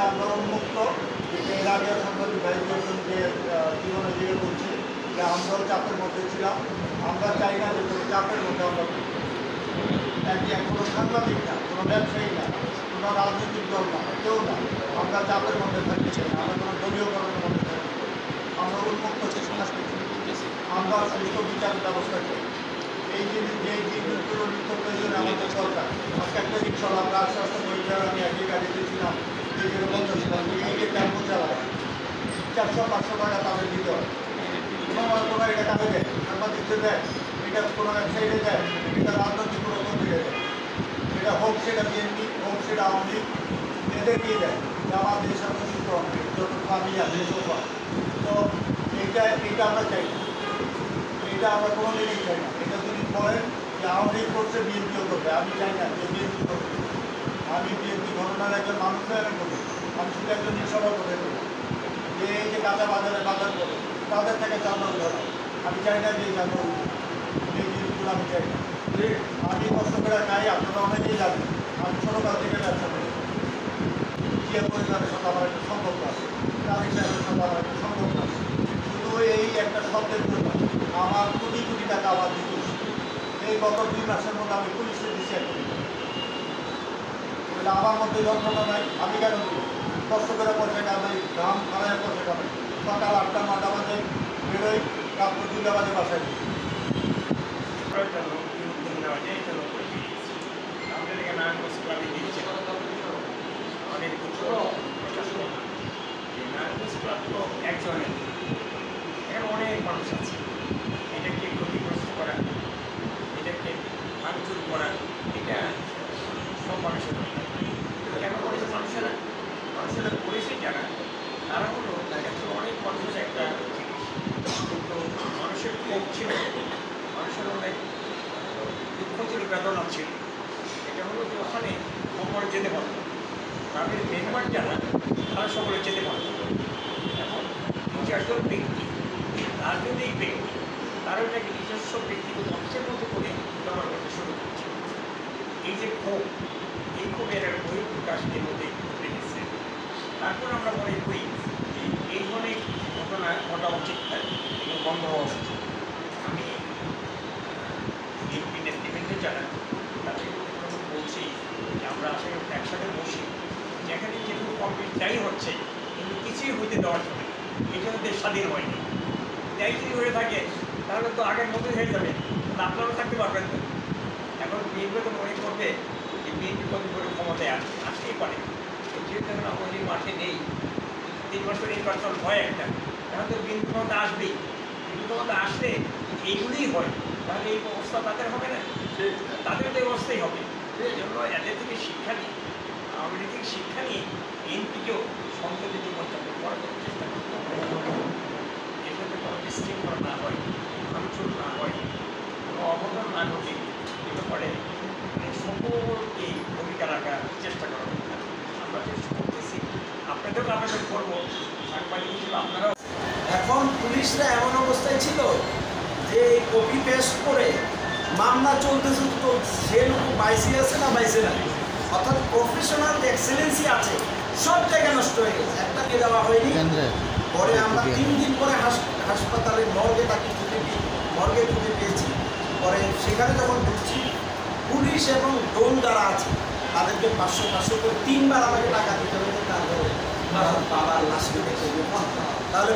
আমরা উন্মুক্ত। এর আগে সাংবাদিক ভাইদের যে জীবনে দিয়ে বলছি যে আমরাও চাপের মধ্যে ছিলাম। আমরা চাই না যে কোনো চাপের মধ্যে আমরা কোনো সাংবাদিক না, কোনো ব্যবসায়ী না, কোনো রাজনৈতিক দল না, কেউ না, আমরা চাপের মধ্যে থাকতে চাই না, আমরা কোনো দলীয়করণের মধ্যে থাকি। আমরা উন্মুক্ত চেষ্টা করছি, আমরা সুষ্ঠু বিচার ব্যবস্থা করি। এই জিনিসগুলো নিত্য প্রয়োজনে আমাদের দরকার। আজকে একটা রিক্সা আমরা আস্তে আস্তে পরিবার আমি একই গাড়িতে ছিলাম, এই যে বন্ধ ছিলাম, এই যে টেম্পো চালায় 400-500 টাকা তাদের দিতে হয়। কোনো এটা কাজে দেয়, সাংবাদিকদের দেয়, এটা কোনো ব্যবসায়ীদের দেয়, এটা রাজনৈতিক কোনো কর্মীদের দেয়, এটা হোক সেটা বিএনপি, হোক সেটা আওয়ামী লীগ, এদের দিয়ে দেয় যে আমার দেশ সাথে সূত্র হবে যতটুকু আমি জানি সব। তো এটা আমরা চাই না, এটা আমরা কোনো দিনই চাই না। এটা যদি বলেন যে আওয়ামী লীগ করছে বিএনপিও করবে, আমি চাই না যে বিএনপি করবে। আমি বিএনপি ঘটনার একজন মানুষ হয়ে করি, আমি শুধু একজন নিঃসভা করে করি যে এই যে কাঁচা বাজারে বাজার করে তাদের থেকে চাঁদা ধরা। আমি চাই না যে চাঁদা এই জিনিসগুলো আমি চাই না। আমি কষ্ট করে খাই, আপনারা অনেকেই জানেন আমি ছোটোকাল থেকে ব্যবসা করি। জিয়া পরিবারের সাথে আমার একটা সম্পর্ক আছে, তারিক সাহেবের সাথে আমার একটা সম্পর্ক আছে। শুধু এই একটা শব্দের জন্য আমার কোটি কোটি টাকা আবার দিতে এই গত 2 মাসের মধ্যে আমি পুলিশে দিচ্ছি করি। আমার মধ্যে যন্ত্রণা নাই, আমি কেন দেবো? কষ্ট করে পয়সা কামাই, দাম খারায় পয়সা কামাই, সকাল 8টা-9টা বাজে বেরোই, রাত্র 2টা বাজে বাসায় দিই। একজনের এখানে অনেক মানুষ আছে। এটাকে ক্ষতিগ্রস্ত করা, এটাকে ভাঙচুর করা, এটা সব মানুষের কেন করেছে মানুষেরা করেছে যারা, তারা হলো অনেক মানুষ একটা জিনিস, কিন্তু মানুষের ক্ষোভ ছিল, মানুষের অনেক দুঃখ ছিল, বেদনা ছিল। এটা হলো যে ওখানে সকলে যেতে পারত, গ্রামের মেম্বার যারা তারা সকলে যেতে পারত। এখন 2-4জন ব্যক্তি, রাজনৈতিক ব্যক্তি, তারা এটাকে নিজস্ব ব্যক্তিগত অংশের মতো করে ব্যবহার করতে শুরু করছে। এই যে ক্ষোভ, এই ক্ষোভের বহিঃপ্রকাশ এর মধ্যে ঘটে গেছে। তারপর আমরা মনে করি যে এই ধরনের ঘটনা ঘটা উচিত এবং বন্ধ হওয়া উচিত। আমি বিএনপি নেতৃবৃন্দ যারা তাদের বলছি যে আমরা আসলে একসাথে বসি, যেখানে যেগুলো কমপ্লিট যাই হচ্ছে কিন্তু কিছুই হইতে দেওয়ার জন্য এই জন্য দেশ স্বাধীন হয়নি। যাই যদি হয়ে থাকে তাহলে তো আগের মতোই হয়ে যাবে, আপনারাও থাকতে পারবেন না। এখন বিএনপি তো মনে করবে যে বিএনপি কত করে ক্ষমতায় আসতেই পারে, যেহেতু এখন আমাদের মাঠে নেই, 3 বছর নির্বাচন হয় একটা, তাহলে তো বিএনপি ক্ষমতা আসবেই। বিএনপি ক্ষমতা আসলে এইগুলিই হয়, তাহলে এই অবস্থা তাদের হবে না, তাদের তো এই অবস্থাই হবে। এই জন্য এদের থেকে শিক্ষা নিই, আওয়ামী লীগ থেকে শিক্ষা নিয়ে বিএনপিকেও সংসদে জীবনযাপন করার চেষ্টা করতে হবে। এর মধ্যে কোনো বিশৃঙ্খলা না হয়, ভাঙচুর না হয়, কোনো অবদান না ঘটে, এ ব্যাপারে সকলকেই ভূমিকা রাখার চেষ্টা করা দরকার। আমরা চেষ্টা করতেছি, আপনাদেরও আবেদন করবো, সাংবাদিক হিসেবে আপনারাও। এখন পুলিশরা এমন অবস্থায় ছিল যে কপি পেস্ট করে মামলা চলতেছে, তো সে লোক বাইসে আছে না বাইসে না, অর্থাৎ প্রফেশনাল এক্সেলেন্সি আছে, সব জায়গায় নষ্ট হয়ে গেছে। একটা নিয়ে যাওয়া হয়নি, পরে আমরা 3 দিন পরে হাসপাতালে মর্গে তাকে মর্গে খুঁজে পেয়েছি। পরে সেখানে যখন ঢুকছি, পুলিশ এবং ডোন যারা আছে তাদেরকে 500 করে 3 বার আমাকে টাকা দিতে হবে, তারপরে বাবার লাশকে দেখে। তাহলে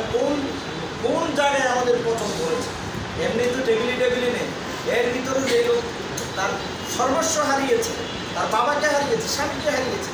কোন জায়গায় আমাদের পছন্দ হয়েছে? এমনি তো টেবিলে নেই, এর ভিতরে যে লোক তার সর্বস্ব হারিয়েছে, তার বাবাকে হারিয়েছে, স্বামীকে হারিয়েছে,